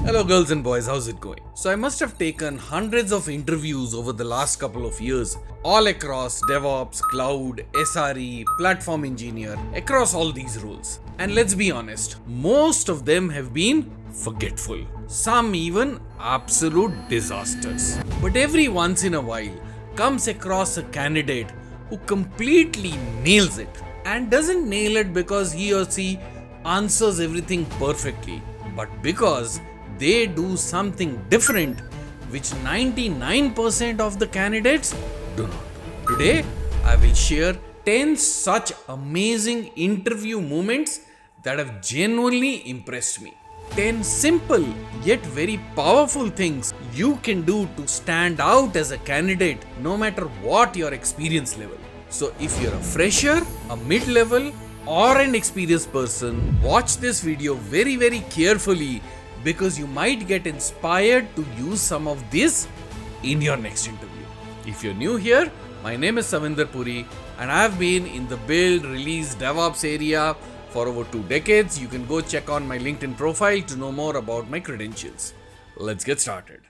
Hello girls and boys, how's it going? So I must have taken hundreds of interviews over the last couple of years, all across DevOps, Cloud, SRE, Platform Engineer, across all these roles. And let's be honest, most of them have been forgetful. Some even absolute disasters. But every once in a while, comes across a candidate who completely nails it. And doesn't nail it because he or she answers everything perfectly, but because they do something different which 99% of the candidates do not do. Today, I will share 10 such amazing interview moments that have genuinely impressed me. 10 simple yet very powerful things you can do to stand out as a candidate no matter what your experience level. So if you're a fresher, a mid-level or an experienced person, watch this video very carefully because you might get inspired to use some of this in your next interview. If you're new here, my name is Savinder Puri and I've been in the build, release, DevOps area for over 2 decades. You can go check on my LinkedIn profile to know more about my credentials. Let's get started.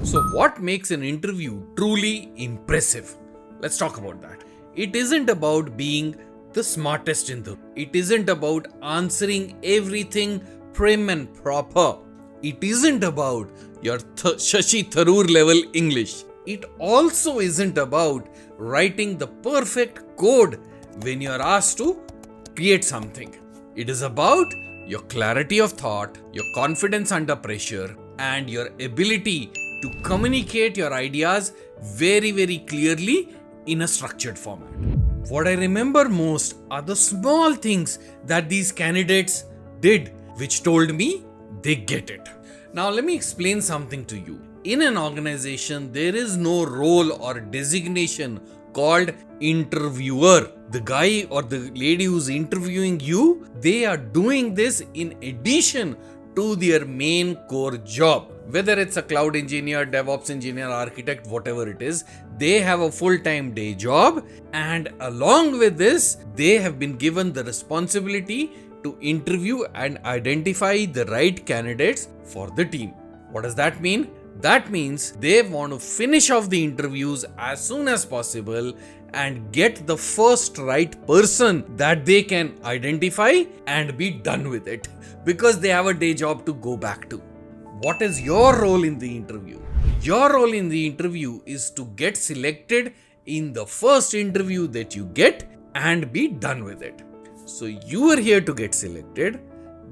So what makes an interview truly impressive? Let's talk about that. It isn't about being the smartest in the room. It isn't about answering everything prim and proper. It isn't about your Shashi Tharoor level English. It also isn't about writing the perfect code when you're asked to create something. It is about your clarity of thought, your confidence under pressure, and your ability to communicate your ideas very clearly in a structured format. What I remember most are the small things that these candidates did which told me they get it. Now let me explain something to you. In an organization, there is no role or designation called interviewer. The guy or the lady who's interviewing you, they are doing this in addition to their main core job. Whether it's a cloud engineer, DevOps engineer, architect, whatever it is, they have a full-time day job, and along with this, they have been given the responsibility to interview and identify the right candidates for the team. What does that mean? That means they want to finish off the interviews as soon as possible and get the first right person that they can identify and be done with it, because they have a day job to go back to. What is your role in the interview? Your role in the interview is to get selected in the first interview that you get and be done with it. So you are here to get selected.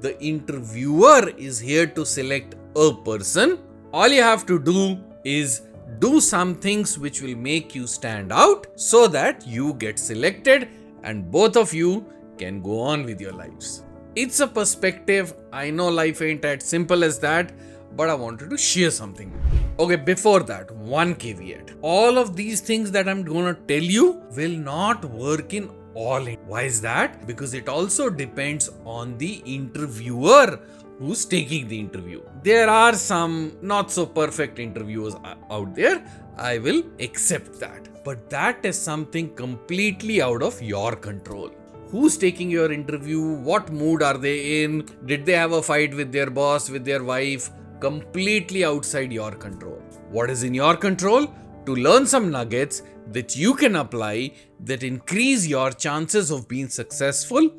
The interviewer is here to select a person. All you have to do is do some things which will make you stand out so that you get selected and both of you can go on with your lives. It's a perspective. I know life ain't as simple as that, but I wanted to share something. Okay, before that, one caveat. All of these things that I'm gonna tell you will not work in all. Why is that? Because it also depends on the interviewer who's taking the interview. There are some not so perfect interviewers out there. I will accept that. But that is something completely out of your control. Who's taking your interview? What mood are they in? Did they have a fight with their boss, with their wife? Completely outside your control. What is in your control? To learn some nuggets that you can apply that increase your chances of being successful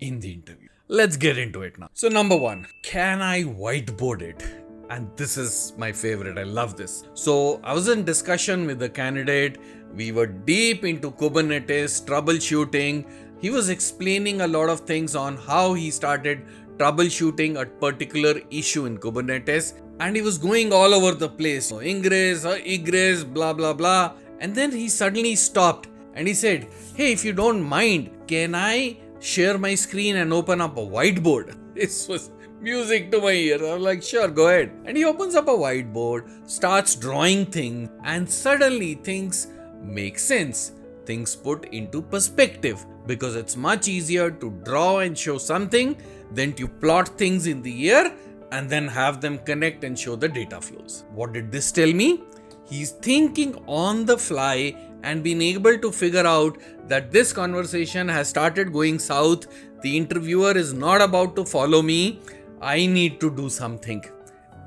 in the interview. Let's get into it now. So number 1, can I whiteboard it? And this is my favorite. I love this. So I was in discussion with the candidate. We were deep into Kubernetes, troubleshooting. He was explaining a lot of things on how he started troubleshooting a particular issue in Kubernetes, and he was going all over the place. So ingress, egress, blah blah. And then he suddenly stopped and he said, "Hey, if you don't mind, can I share my screen and open up a whiteboard?" This was music to my ears. I was like, sure, go ahead. And he opens up a whiteboard, starts drawing things, and suddenly things make sense. Things put into perspective, because it's much easier to draw and show something than to plot things in the air and then have them connect and show the data flows. What did this tell me? He's thinking on the fly and been able to figure out that this conversation has started going south. The interviewer is not about to follow me. I need to do something.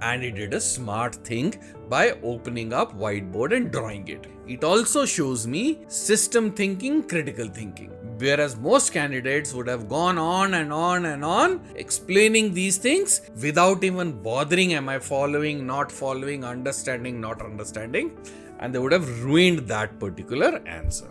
And he did a smart thing by opening up whiteboard and drawing it. It also shows me system thinking, critical thinking. Whereas most candidates would have gone on and on and on explaining these things without even bothering, am I following, not following, understanding, not understanding, and they would have ruined that particular answer.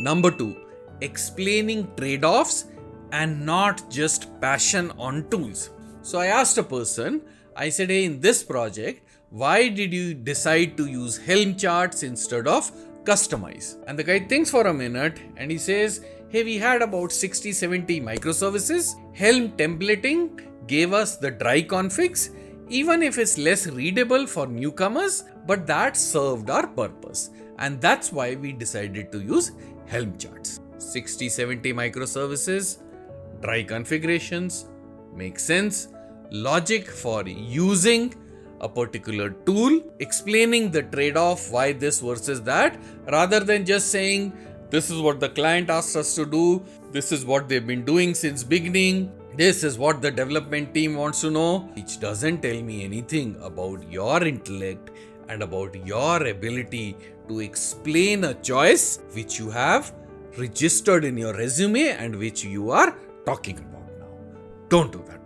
Number 2, explaining trade-offs and not just passion on tools. So I asked a person, I said, hey, in this project, why did you decide to use Helm charts instead of customize? And the guy thinks for a minute and he says, hey, we had about 60-70 microservices. Helm templating gave us the dry configs, even if it's less readable for newcomers, but that served our purpose. And that's why we decided to use Helm charts. 60-70 microservices, dry configurations, makes sense. Logic for using a particular tool, explaining the trade-off, why this versus that, rather than just saying, this is what the client asked us to do, this is what they've been doing since beginning, this is what the development team wants to know, which doesn't tell me anything about your intellect and about your ability to explain a choice which you have registered in your resume and which you are talking about now. Don't do that.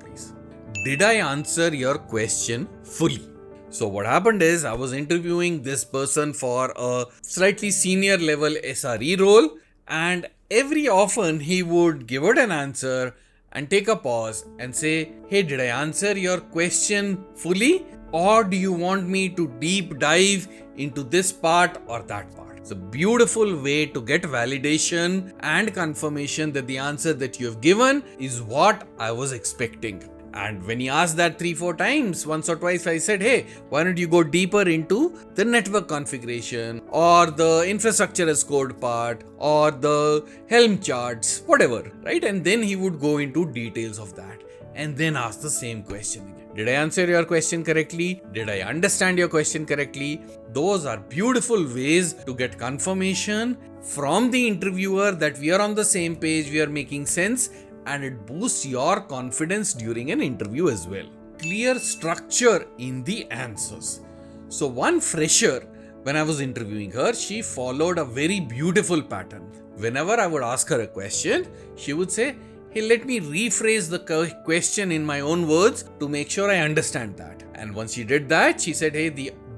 Did I answer your question fully? So what happened is I was interviewing this person for a slightly senior level SRE role, and every often he would give it an answer and take a pause and say, hey, did I answer your question fully? Or do you want me to deep dive into this part or that part? It's a beautiful way to get validation and confirmation that the answer that you have given is what I was expecting. And when he asked that 3-4 times, once or twice, I said, hey, why don't you go deeper into the network configuration or the infrastructure as code part or the Helm charts, whatever, right? And then he would go into details of that and then ask the same question again. Did I answer your question correctly? Did I understand your question correctly? Those are beautiful ways to get confirmation from the interviewer that we are on the same page, we are making sense, and it boosts your confidence during an interview as well. Clear structure in the answers. So one fresher, when I was interviewing her, she followed a very beautiful pattern. Whenever I would ask her a question, she would say, hey, let me rephrase the question in my own words to make sure I understand that. And once she did that, she said, hey,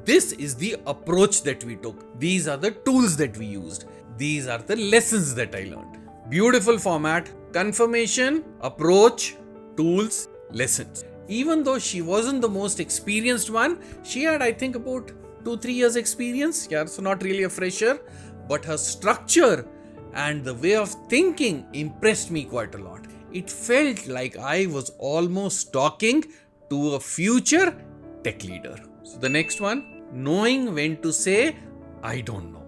this is the approach that we took. These are the tools that we used. These are the lessons that I learned. Beautiful format. Confirmation, approach, tools, lessons. Even though she wasn't the most experienced one, she had, I think, about 2-3 years experience. Yeah, so not really a fresher, but her structure and the way of thinking impressed me quite a lot. It felt like I was almost talking to a future tech leader. So the next one, knowing when to say, I don't know.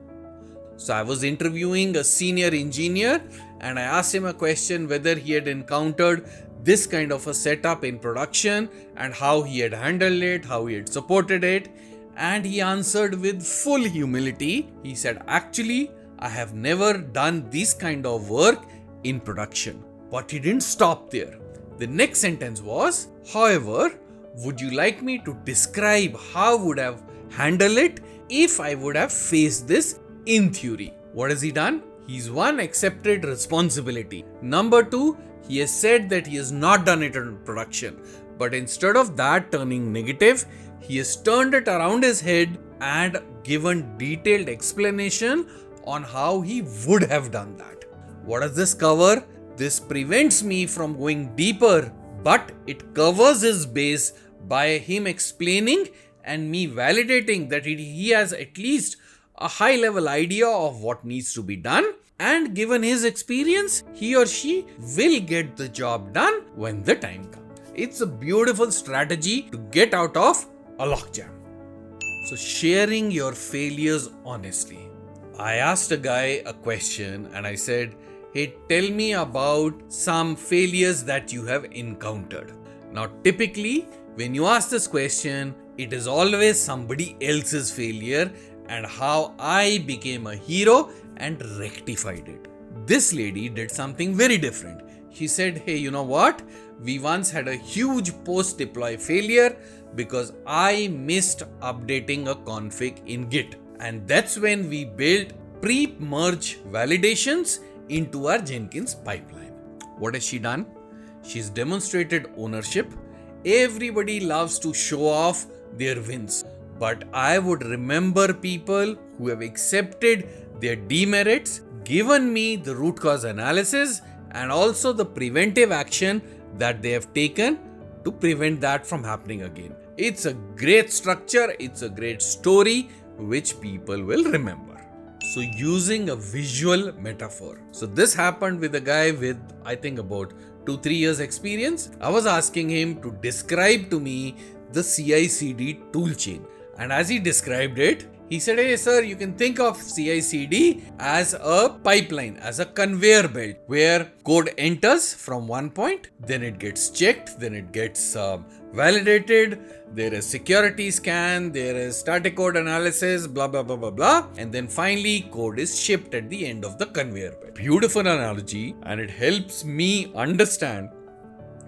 So I was interviewing a senior engineer and I asked him a question whether he had encountered this kind of a setup in production and how he had handled it, how he had supported it. And he answered with full humility. He said, actually, I have never done this kind of work in production. But he didn't stop there. The next sentence was, however, would you like me to describe how I would have handled it if I would have faced this in theory? What has he done? He's one, accepted responsibility. Number 2, he has said that he has not done it in production. But instead of that turning negative, he has turned it around his head and given detailed explanation on how he would have done that. What does this cover? This prevents me from going deeper, but it covers his base by him explaining and me validating that he has at least a high level idea of what needs to be done, and given his experience, he or she will get the job done when the time comes. It's a beautiful strategy to get out of a logjam. So sharing your failures honestly. I asked a guy a question and I said, hey, tell me about some failures that you have encountered. Now typically when you ask this question, it is always somebody else's failure and how I became a hero and rectified it. This lady did something very different. She said, hey, you know what? We once had a huge post-deploy failure because I missed updating a config in Git. And that's when we built pre-merge validations into our Jenkins pipeline. What has she done? She's demonstrated ownership. Everybody loves to show off their wins. But I would remember people who have accepted their demerits, given me the root cause analysis, and also the preventive action that they have taken to prevent that from happening again. It's a great structure, it's a great story which people will remember. So using a visual metaphor. So this happened with a guy with I think about 2-3 years experience. I was asking him to describe to me the CI/CD toolchain. And as he described it, he said, hey sir, you can think of CI/CD as a pipeline, as a conveyor belt where code enters from one point, then it gets checked, then it gets validated, there is security scan, there is static code analysis, blah, blah, blah, blah, blah. And then finally code is shipped at the end of the conveyor belt. Beautiful analogy, and it helps me understand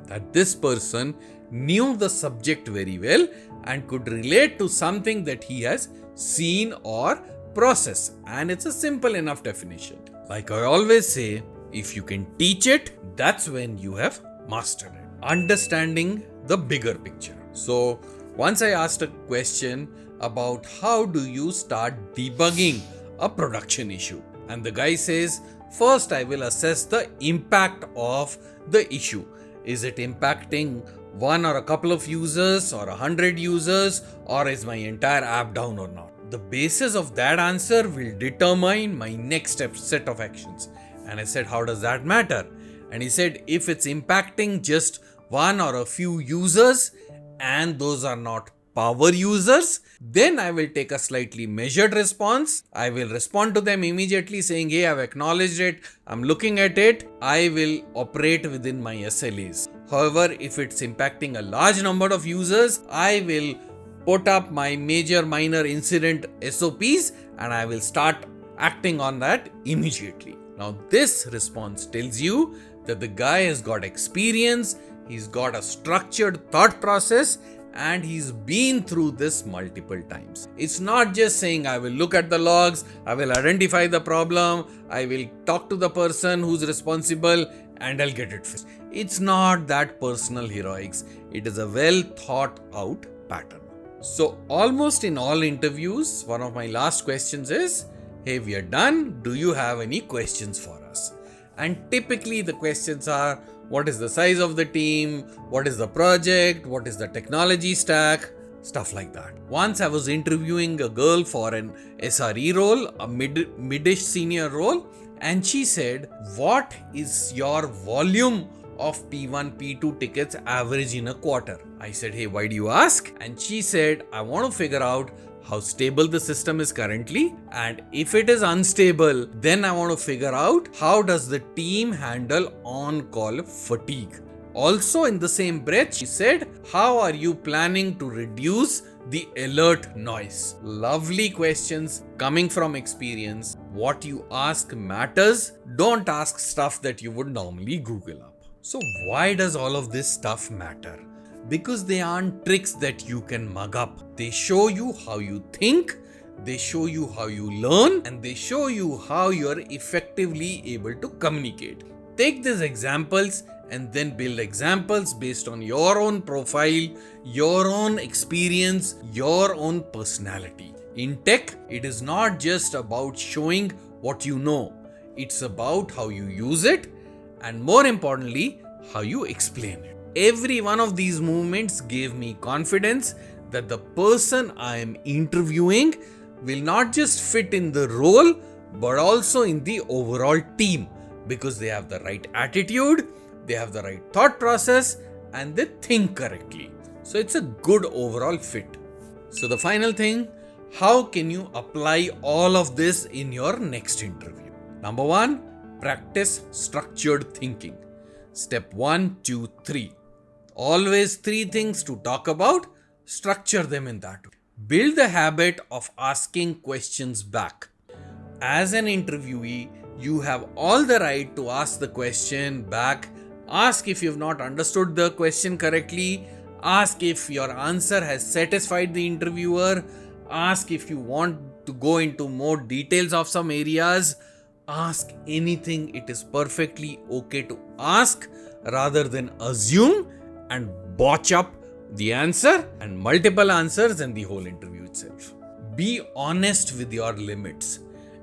that this person knew the subject very well and could relate to something that he has seen or processed. And it's a simple enough definition. Like I always say, if you can teach it, that's when you have mastered it. Understanding the bigger picture. So once I asked a question about how do you start debugging a production issue, and the guy says, first I will assess the impact of the issue. Is it impacting one or a couple of users or 100 users, or is my entire app down or not? The basis of that answer will determine my next set of actions. And I said, how does that matter? And he said, if it's impacting just one or a few users and those are not power users, then I will take a slightly measured response. I will respond to them immediately saying, hey, I've acknowledged it, I'm looking at it, I will operate within my SLAs. However, if it's impacting a large number of users, I will put up my major minor incident SOPs and I will start acting on that immediately. Now this response tells you that the guy has got experience, he's got a structured thought process, and he's been through this multiple times. It's not just saying I will look at the logs, I will identify the problem, I will talk to the person who's responsible and I'll get it fixed. It's not that personal heroics. It is a well thought out pattern. So almost in all interviews, one of my last questions is, hey, we are done. Do you have any questions for us? And typically the questions are, what is the size of the team? What is the project? What is the technology stack? Stuff like that. Once I was interviewing a girl for an SRE role, a mid-ish senior role, and she said, what is your volume of P1, P2 tickets average in a quarter? I said, hey, why do you ask? And she said, I want to figure out how stable the system is currently, and if it is unstable, then I want to figure out how does the team handle on-call fatigue. Also in the same breath, she said, how are you planning to reduce the alert noise? Lovely questions coming from experience. What you ask matters. Don't ask stuff that you would normally Google up. So why does all of this stuff matter? Because they aren't tricks that you can mug up. They show you how you think, they show you how you learn, and they show you how you're effectively able to communicate. Take these examples and then build examples based on your own profile, your own experience, your own personality. In tech, it is not just about showing what you know. It's about how you use it, and more importantly, how you explain it. Every one of these movements gave me confidence that the person I am interviewing will not just fit in the role, but also in the overall team, because they have the right attitude, they have the right thought process, and they think correctly. So it's a good overall fit. So the final thing, how can you apply all of this in your next interview? Number 1, practice structured thinking. Step 1, 2, 3. Always 3 things to talk about, structure them in that way. Build the habit of asking questions back. As an interviewee, you have all the right to ask the question back, ask if you've not understood the question correctly, ask if your answer has satisfied the interviewer, ask if you want to go into more details of some areas, ask anything. It is perfectly okay to ask rather than assume and botch up the answer and multiple answers and the whole interview itself. Be honest with your limits.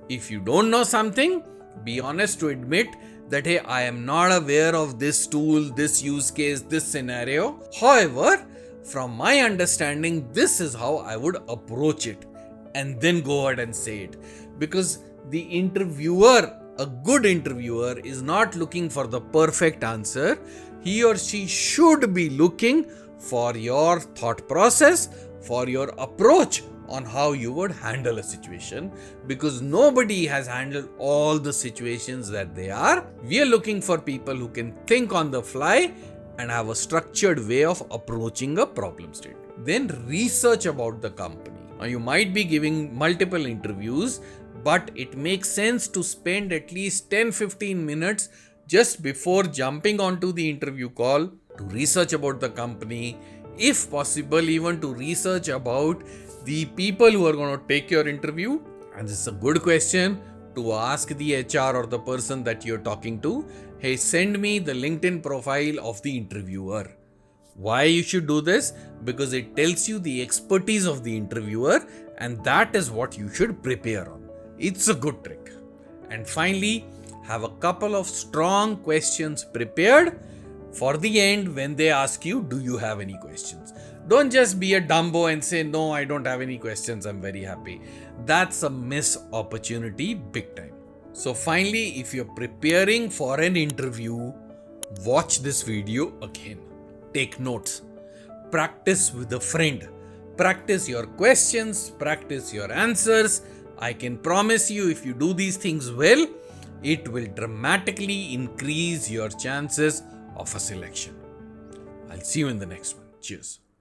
If you don't know something, be honest to admit that, hey, I am not aware of this tool, this use case, this scenario. However, from my understanding, this is how I would approach it. And then go ahead and say it. Because the interviewer, a good interviewer, is not looking for the perfect answer. He or she should be looking for your thought process, for your approach on how you would handle a situation, because nobody has handled all the situations that they are. We are looking for people who can think on the fly and have a structured way of approaching a problem statement. Then research about the company. Now, you might be giving multiple interviews, but it makes sense to spend at least 10-15 minutes just before jumping onto the interview call to research about the company, if possible even to research about the people who are going to take your interview. And this is a good question to ask the HR or the person that you're talking to. Hey, send me the LinkedIn profile of the interviewer. Why you should do this? Because it tells you the expertise of the interviewer, and that is what you should prepare on. It's a good trick. And finally, have a couple of strong questions prepared for the end when they ask you, do you have any questions? Don't just be a Dumbo and say, no, I don't have any questions, I'm very happy. That's a missed opportunity big time. So finally, if you're preparing for an interview, watch this video again. Take notes. Practice with a friend. Practice your questions, practice your answers. I can promise you, if you do these things well, it will dramatically increase your chances of a selection. I'll see you in the next one. Cheers.